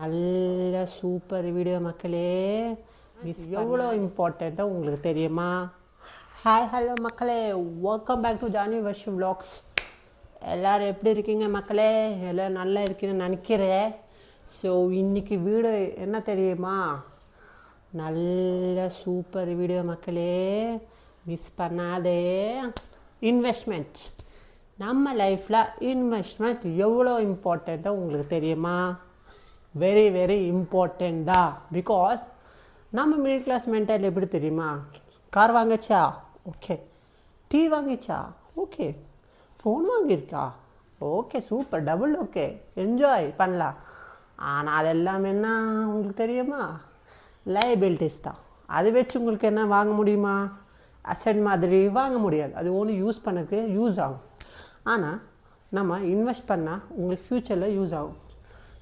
நல்ல super video மக்களே. எவ்வளோ இம்பார்ட்டண்ட்டாக உங்களுக்கு தெரியுமா? ஹாய் ஹலோ மக்களே, welcome back to Jani Varshi vlogs. எல்லோரும் எப்படி இருக்கீங்க மக்களே? எல்லோரும் நல்லா இருக்கீங்கன்னு நினைக்கிறேன். ஸோ இன்றைக்கி வீடியோ என்ன தெரியுமா? நல்ல சூப்பர் வீடியோ மக்களே, மிஸ் பண்ணாதே. இன்வெஸ்ட்மெண்ட், நம்ம லைஃப்பில் இன்வெஸ்ட்மெண்ட் எவ்வளோ இம்பார்ட்டண்ட்டாக உங்களுக்கு தெரியுமா? வெரி வெரி இம்பார்ட்டண்ட் தான். பிகாஸ் நம்ம மிடில் கிளாஸ் மென்டாலிட்டி எப்படி தெரியுமா? கார் வாங்கிச்சா, ஓகே. டீ வாங்கிச்சா, ஓகே. ஃபோன் வாங்கியிருக்கா, okay, super, double okay, enjoy பண்ணலாம். ஆனால் அதெல்லாம் என்ன உங்களுக்கு தெரியுமா? லைபிலிட்டிஸ் தான். அதை வச்சு உங்களுக்கு என்ன வாங்க முடியுமா? அசெட் மாதிரி வாங்க முடியாது. அது ஒன்று யூஸ் பண்ணதுக்கு யூஸ் ஆகும். ஆனால் நம்ம இன்வெஸ்ட் பண்ணால் உங்களுக்கு ஃப்யூச்சரில் யூஸ் ஆகும்.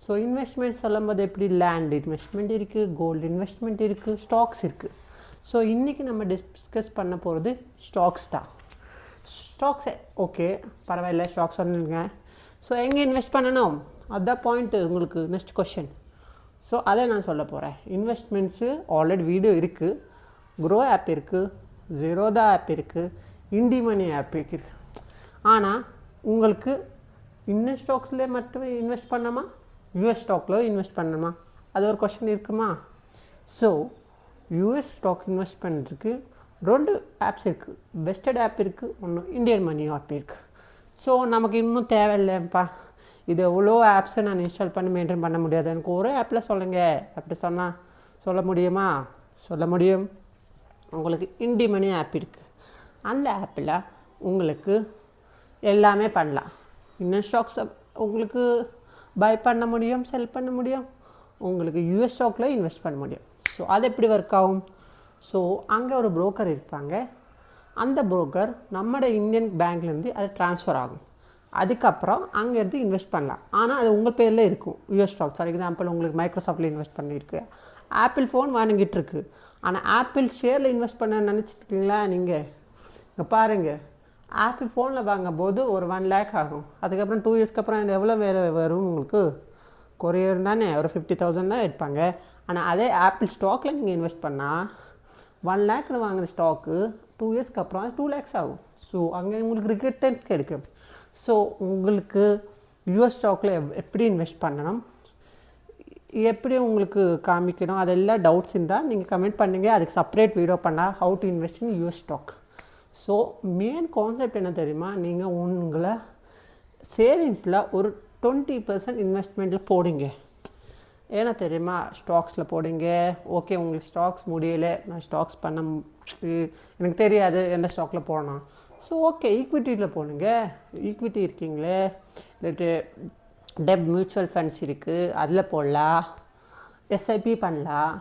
ஸோ இன்வெஸ்ட்மெண்ட் சொல்லும்போது எப்படி, லேண்ட் இன்வெஸ்ட்மெண்ட் இருக்குது, கோல்டு இன்வெஸ்ட்மெண்ட் இருக்குது, ஸ்டாக்ஸ் இருக்குது. ஸோ இன்றைக்கி நம்ம டிஸ்கஸ் பண்ண போகிறது ஸ்டாக்ஸ் தான். ஸ்டாக்ஸ் ஓகே, பரவாயில்ல, ஸ்டாக்ஸ் சொன்னுங்க. ஸோ எங்கே இன்வெஸ்ட் பண்ணணும், அதுதான் பாயிண்ட்டு உங்களுக்கு நெக்ஸ்ட் கொஷின். ஸோ அதை நான் சொல்ல போகிறேன். இன்வெஸ்ட்மெண்ட்ஸு ஆல்ரெடி வீடியோ இருக்குது. க்ரோ ஆப் இருக்குது, ஜீரோதா ஆப் இருக்குது, இண்டி மணி ஆப் இருக்குது. ஆனால் உங்களுக்கு இன்னும் ஸ்டாக்ஸ்லேயே மட்டுமே இன்வெஸ்ட் பண்ணணுமா, யூஎஸ் ஸ்டாக்கில் இன்வெஸ்ட் பண்ணணுமா, அது ஒரு கொஷின் இருக்குமா? ஸோ யூஎஸ் ஸ்டாக் இன்வெஸ்ட் பண்ணுறதுக்கு 2 ஆப்ஸ் இருக்குது. பெஸ்டட் ஆப் இருக்குது, ஒன்று இந்தியன் மணி ஆப் இருக்குது. ஸோ நமக்கு இன்னும் தேவையில்லைப்பா, இது எவ்வளோ ஆப்ஸை நான் இன்ஸ்டால் பண்ணி மெயின்டைன் பண்ண முடியாது, எனக்கு ஒரு ஆப்பில் சொல்லுங்கள் அப்படி சொன்னால் சொல்ல முடியுமா? சொல்ல முடியும். உங்களுக்கு இண்டி மணி ஆப் இருக்குது. அந்த ஆப்பில் உங்களுக்கு எல்லாமே பண்ணலாம். இன்னும் ஸ்டாக்ஸ் உங்களுக்கு பை பண்ண முடியும், செல் பண்ண முடியும், உங்களுக்கு யூஎஸ் ஸ்டாக்கில் இன்வெஸ்ட் பண்ண முடியும். ஸோ அது எப்படி ஒர்க் ஆகும்? ஸோ அங்கே ஒரு புரோக்கர் இருப்பாங்க. அந்த புரோக்கர் நம்மளோட இந்தியன் பேங்க்லேருந்து அது ட்ரான்ஸ்ஃபர் ஆகும். அதுக்கப்புறம் அங்கேருந்து இன்வெஸ்ட் பண்ணலாம். ஆனால் அது உங்கள் பேரில் இருக்கும். யூஎஸ் ஸ்டாக், ஃபார் எக்ஸாம்பிள் உங்களுக்கு மைக்ரோசாஃப்ட்டில் இன்வெஸ்ட் பண்ணியிருக்கு, ஆப்பிள் ஃபோன் வாங்கிட்டு இருக்கு. ஆனால் ஆப்பிள் ஷேரில் இன்வெஸ்ட் பண்ண நினச்சிருக்கீங்களா நீங்கள்? இங்கே பாருங்கள், ஆப்பிள் ஃபோனில் வாங்கும்போது ஒரு 1 lakh ஆகும். அதுக்கப்புறம் 2 yearsக்கு அப்புறம் இது எவ்வளோ வேலை வரும் உங்களுக்கு? கொரியர் தானே, ஒரு 50,000 தான் எடுப்பாங்க. ஆனால் அதே ஆப்பிள் ஸ்டாக்கில் நீங்கள் இன்வெஸ்ட் பண்ணால் 1 lakhன்னு வாங்குகிற ஸ்டாக்கு 2 yearsக்கு அப்புறம் 2 lakhs ஆகும். ஸோ அங்கே உங்களுக்கு ரிட்டர்ன்ஸ் கிடைக்கும். ஸோ உங்களுக்கு யூஎஸ் ஸ்டாக்கில் எப்படி இன்வெஸ்ட் பண்ணணும், எப்படி உங்களுக்கு காமிக்கணும், அதெல்லாம் டவுட்ஸ் இருந்தால் நீங்கள் கமெண்ட் பண்ணுங்கள். அதுக்கு செப்பரேட் வீடியோ பண்ணால் how to invest in US stock. So main concept என்ன தெரியுமா? நீங்கள் உங்களை சேவிங்ஸில் ஒரு 20% இன்வெஸ்ட்மெண்ட்டில் போடுங்க. ஏன்னா தெரியுமா, ஸ்டாக்ஸில் போடுங்க. ஓகே, உங்களுக்கு ஸ்டாக்ஸ் முடியலை, நான் ஸ்டாக்ஸ் எனக்கு தெரியாது எந்த ஸ்டாக்கில் போடணும். ஸோ ஓகே, ஈக்விட்டியில் போடுங்க. ஈக்விட்டி இருக்கீங்களே, இல்லாட்டி டெப் மியூச்சுவல் ஃபண்ட்ஸ் இருக்குது, அதில் போடலாம், எஸ்ஐபி பண்ணலாம்.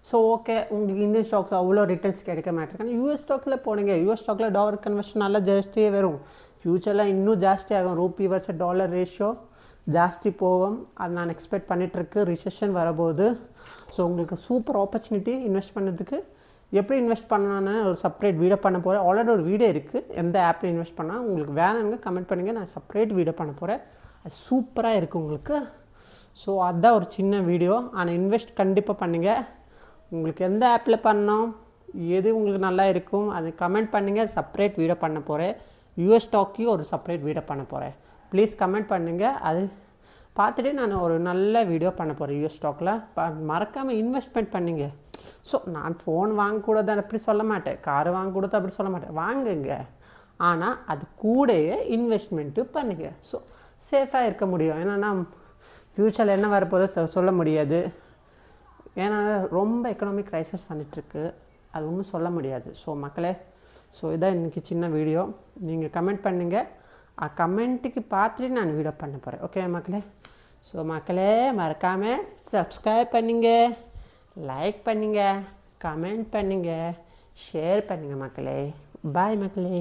ஸோ ஓகே, உங்களுக்கு இந்தியன் ஸ்டாக்ஸ் அவ்வளோ ரிட்டர்ன்ஸ் கிடைக்க மாட்டேங்க. யூஎஸ் ஸ்டாக்கில் போனீங்க. யூஎஸ் ஸ்டாக்கில் டாலர் கன்வர்ஷன் நல்லா ஜாஸ்தியே வரும். ஃப்யூச்சரில் இன்னும் ஜாஸ்தி ஆகும். ரூபி வர்சஸ் டாலர் ரேஷியோ ஜாஸ்தி போகும். அது நான் எக்ஸ்பெக்ட் பண்ணிகிட்ருக்கு. ரிசெஷன் வரபோது. ஸோ உங்களுக்கு சூப்பர் ஆப்பர்ச்சுனிட்டி இன்வெஸ்ட் பண்ணுறதுக்கு. எப்படி இன்வெஸ்ட் பண்ணணுன்னு ஒரு செப்பரேட் வீடியோ பண்ண போகிறேன். ஆல்ரெடி ஒரு வீடியோ இருக்குது, எந்த ஆப்பில் இன்வெஸ்ட் பண்ணால். உங்களுக்கு வேணுங்க கமெண்ட் பண்ணுங்கள், நான் செப்பரேட் வீடியோ பண்ண போகிறேன். அது சூப்பராக இருக்குது உங்களுக்கு. ஸோ அதுதான் ஒரு சின்ன வீடியோ. ஆனால் இன்வெஸ்ட் கண்டிப்பாக பண்ணுங்கள். உங்களுக்கு எந்த ஆப்பில் பண்ணோம், எது உங்களுக்கு நல்லா இருக்கும், அது கமெண்ட் பண்ணுங்கள். செப்பரேட் வீடியோ பண்ண போகிறேன். யூஎஸ் ஸ்டாக்கையும் ஒரு செப்பரேட் வீடியோ பண்ண போகிறேன். ப்ளீஸ் கமெண்ட் பண்ணுங்கள். அது பார்த்துட்டு நான் ஒரு நல்ல வீடியோ பண்ண போகிறேன். யூஎஸ் ஸ்டாக்கில் மறக்காமல் இன்வெஸ்ட்மெண்ட் பண்ணிங்க. ஸோ நான் ஃபோன் வாங்கக்கூடாது அப்படி சொல்ல மாட்டேன், கார் வாங்கக்கூடாது அப்படி சொல்ல மாட்டேன், வாங்குங்க. ஆனால் அது கூடயே இன்வெஸ்ட்மெண்ட்டு பண்ணுங்கள். ஸோ சேஃபாக இருக்க முடியும். ஏன்னா ஃப்யூச்சரில் என்ன வரப்போதோ சொல்ல முடியாது. ஏன்னா ரொம்ப எக்கனாமிக் க்ரைசிஸ் வந்துட்டுருக்கு, அது ஒன்றும் சொல்ல முடியாது. ஸோ மக்களே, ஸோ இதான் இன்றைக்கி சின்ன வீடியோ. நீங்கள் கமெண்ட் பண்ணுங்கள். கமெண்ட்டுக்கு பார்த்துட்டு நான் வீடியோ பண்ண போகிறேன். ஓகே மக்களே? ஸோ மக்களே, மறக்காமல் சப்ஸ்கிரைப் பண்ணுங்க, லைக் பண்ணுங்கள், கமெண்ட் பண்ணுங்கள், ஷேர் பண்ணுங்கள் மக்களே. பாய் மக்களே.